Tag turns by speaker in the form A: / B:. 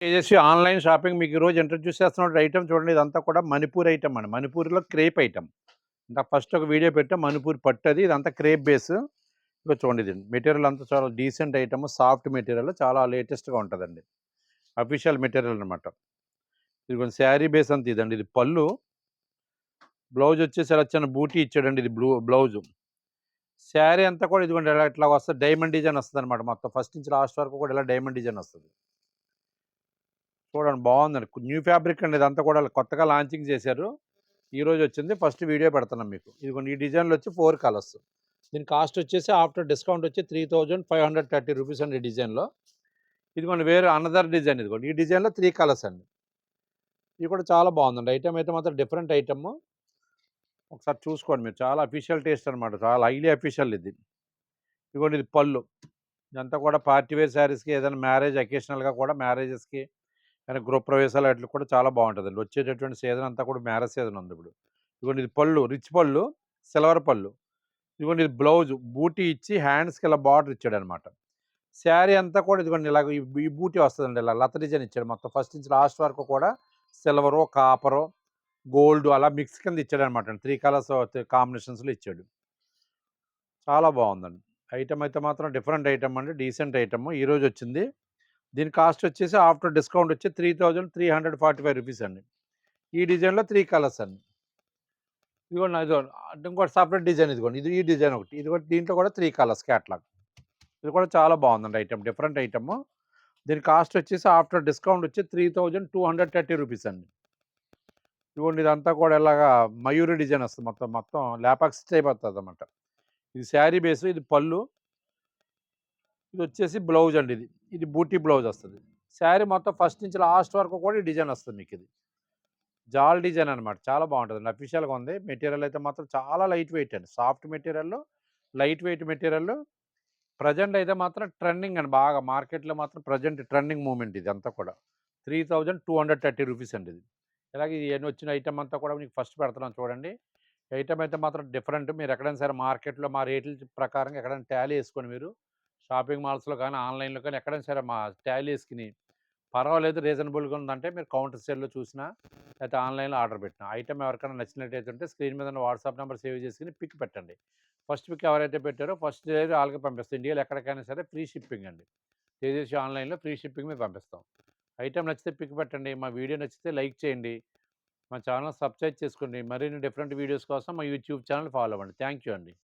A: Tejaswi online shopping మీకు ఈరోజు introduce చేస్తున్న ఐటెమ్ చూడండి. ఇదంతా కూడా మణిపూర్ ఐటెమ్ అండి. మణిపూర్‌లో క్రేప్ ఐటెమ్. ఇందాక ఫస్ట్ ఒక వీడియో పెట్టాం మణిపూర్ పట్టు అది. ఇదంతా క్రేప్ బేస్. ఇగో చూడండి ఇది. మెటీరియల్ అంతా చాలా డీసెంట్ ఐటెమ్. సాఫ్ట్ మెటీరియల్ చాలా లేటెస్ట్‌గా ఉంటదండి. అఫీషియల్ మెటీరియల్ అనమాట. ఇదిగోండి శారీ బేస్ అంతా ఇదండి. ఇది పళ్ళు. బ్లౌజ్ వచ్చేసి ఇలా చిన్న బూటీ ఇచ్చాడండి. ఇది బ్లౌజు. శారీ అంతా కూడా ఇదిగోండి ఇలా ఇట్లా వస్తది. డైమండ్ డిజైన్ వస్తదనమాట మొత్తం. ఫస్ట్ నుంచి లాస్ట్ వరకు కూడా ఇలా డైమండ్ డిజైన్ వస్తది. చూడండి బాగుందండి. న్యూ ఫ్యాబ్రిక్ అండి ఇదంతా కూడా కొత్తగా లాంచింగ్ చేశారు. ఈరోజు వచ్చింది. ఫస్ట్ వీడియో పెడుతున్నాం మీకు. ఇదిగోండి ఈ డిజైన్‌లో వచ్చి 4 కలర్స్. దీని కాస్ట్ వచ్చేసి ఆఫ్టర్ డిస్కౌంట్ వచ్చి 3530 రూపీస్ అండి ఈ డిజైన్‌లో. ఇదిగోండి వేరే అనదర్ డిజైన్ ఇదిగోండి. ఈ డిజైన్‌లో 3 కలర్స్ అండి. ఇది కూడా చాలా బాగుందండి. ఐటెమ్ అయితే మాత్రం డిఫరెంట్ ఐటెమ్. ఒకసారి చూసుకోండి మీరు. చాలా అఫీషియల్ టేస్ట్ అనమాట. చాలా హైలీ అఫీషియల్ ఇది. ఇదిగోండి ఇది పళ్ళు. ఇదంతా కూడా పార్టీ వేర్ శారీస్‌కి ఏదైనా మ్యారేజ్ అకేషనల్‌గా కూడా మ్యారేజెస్‌కి గృహప్రవేశాలు ఆటిలకి కూడా చాలా బాగుంటదండి. వచ్చేటటువంటి సీజన్ అంతా కూడా మ్యారేజ్ సీజన్ ఉంది ఇప్పుడు. ఇదిగోండి ఇది పళ్ళు, రిచ్ పళ్ళు, సిల్వర్ పళ్ళు. ఇదిగోండి ఇది బ్లౌజ్ బూటీ ఇచ్చి హ్యాండ్స్‌కి ఇలా బార్డర్ ఇచ్చాడనమాట. శారీ అంతా కూడా ఇదిగోండి ఇలాగ ఈ బూటీ వస్తదండి. ఇలా లత డిజైన్ ఇచ్చాడు మొత్తం ఫస్ట్ నుంచి లాస్ట్ వరకు కూడా సిల్వరు, కాపరు, గోల్డ్ అలా మిక్స్ కింద ఇచ్చాడనమాట. 3 కలర్స్ కాంబినేషన్స్‌లో ఇచ్చాడు. చాలా బాగుందండి. ఐటెమ్ అయితే మాత్రం డిఫరెంట్ ఐటెమ్ అండి. డీసెంట్ ఐటెమ్ ఈరోజు వచ్చింది. దీని కాస్ట్ వచ్చేసి ఆఫ్టర్ డిస్కౌంట్ వచ్చి 3345 రూపీస్ అండి. ఈ డిజైన్‌లో 3 కలర్స్ అండి. ఇదిగోండి ఇంకోటి సెపరేట్ డిజైన్ ఇదిగోండి. ఇది ఈ డిజైన్ ఒకటి. ఇదిగోటి దీంట్లో కూడా 3 కలర్స్ క్యాటలాగ్. ఇది కూడా చాలా బాగుందండి ఐటెమ్. Different item. దీని కాస్ట్ వచ్చేసి ఆఫ్టర్ డిస్కౌంట్ వచ్చి 3230 రూపీస్ అండి. ఇదిగోండి ఇదంతా కూడా ఇలాగా మయూరి డిజైన్ వస్తుంది. మొత్తం లాపాక్స్ టైప్ వస్తదన్నమాట. ఇది శారీ బేస్, ఇది పళ్ళు. ఇది వచ్చేసి బ్లౌజ్ అండి ఇది. ఇది బూటీ బ్లౌజ్ వస్తది. శారీ మొత్తం ఫస్ట్ నుంచి లాస్ట్ వరకు కూడా ఈ డిజైన్ వస్తుంది మీకు ఇది. జాల్ డిజైన్ అనమాట. చాలా బాగుంటదండి. అఫీషియల్‌గా ఉంది. మెటీరియల్ అయితే మాత్రం చాలా లైట్ వెయిట్ అండి. Soft material, light weight material. Present అయితే మాత్రం ట్రెండింగ్ అండి. బాగా మార్కెట్‌లో మాత్రం ప్రెజెంట్ ట్రెండింగ్ మూవ్‌మెంట్ ఇదంతా కూడా. 3230 రూపీస్ అండి ఇది. ఇలాగే ఇయన్నీ వచ్చిన ఐటెమ్ అంతా కూడా మీకు ఫస్ట్ పెడుతున్నాను చూడండి. ఐటెమ్ అయితే మాత్రం డిఫరెంట్. మీరు ఎక్కడైనా సరే మార్కెట్‌లో మా రేట్ల ప్రకారంగా ఎక్కడైనా టాలీ యేసుకొని మీరు షాపింగ్ మాల్స్‌లో కానీ, ఆన్‌లైన్‌లో కానీ ఎక్కడైనా సరే మా టాలీ యేసుకొని పర్వాలేదు రీజనబుల్‌గా ఉందంటే మీరు కౌంటర్ సేల్‌లో చూసినా లేకపోతే ఆన్‌లైన్‌లో ఆర్డర్ పెట్టినా ఐటెమ్ ఎవరికైనా నచ్చినట్టయితే ఉంటే స్క్రీన్ మీద ఉన్న వాట్సాప్ నెంబర్ సేవ్ చేసుకొని పిక్ పెట్టండి. ఫస్ట్ పిక్ ఎవరైతే పెట్టారో ఫస్ట్ డెలివరీ వాళ్ళకే పంపిస్తాం. ఇండియాలో ఎక్కడికైనా సరే ఫ్రీ షిప్పింగ్ అండి. తేజస్వి ఆన్‌లైన్‌లో ఫ్రీ షిప్పింగ్ మీద పంపిస్తాం. ఐటెమ్ నచ్చితే పిక్ పెట్టండి. మా వీడియో నచ్చితే లైక్ చేయండి. మా ఛానల్ సబ్స్క్రైబ్ చేసుకోండి. మరిన్ని డిఫరెంట్ వీడియోస్ కోసం మా యూట్యూబ్ ఛానల్ ఫాలో అవ్వండి. థ్యాంక్ యూ అండి.